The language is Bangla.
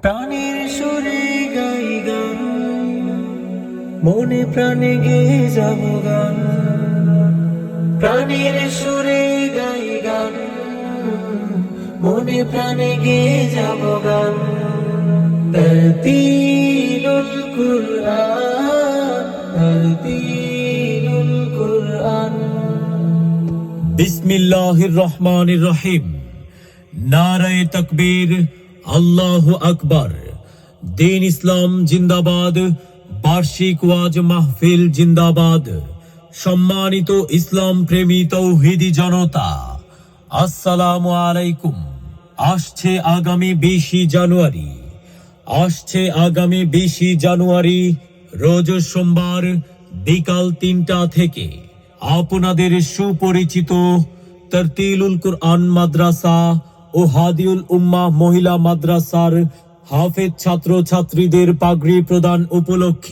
প্রাণের সুরে গাই গান, মনে প্রাণে গেয়ে যাব গান। প্রাণের সুরে গাই গান, মনে প্রাণে গেয়ে যাব গান। তারতিলুল কুরআন, তারতিলুল কুরআন। বিসমিল্লাহির রহমানির রহিম। নারায়ে তাকবীর, আল্লাহু আকবার। দিন ইসলাম জিন্দাবাদ, বার্ষিক ওয়াজ মাহফিল জিন্দাবাদ। সম্মানিত ইসলাম প্রেমী তৌহিদি জনতা, আসসালামু আলাইকুম। আসছে আগামী 20 জানুয়ারি, রোজ সোমবার বিকাল 3টা থেকে আপনাদের সুপরিচিত তারতিলুল কুরআন মাদ্রাসা ও হাদিউল উম্মাহ মহিলা মাদ্রাসার হাফেজ ছাত্র ছাত্রীদের পাগড়ি প্রদান উপলক্ষে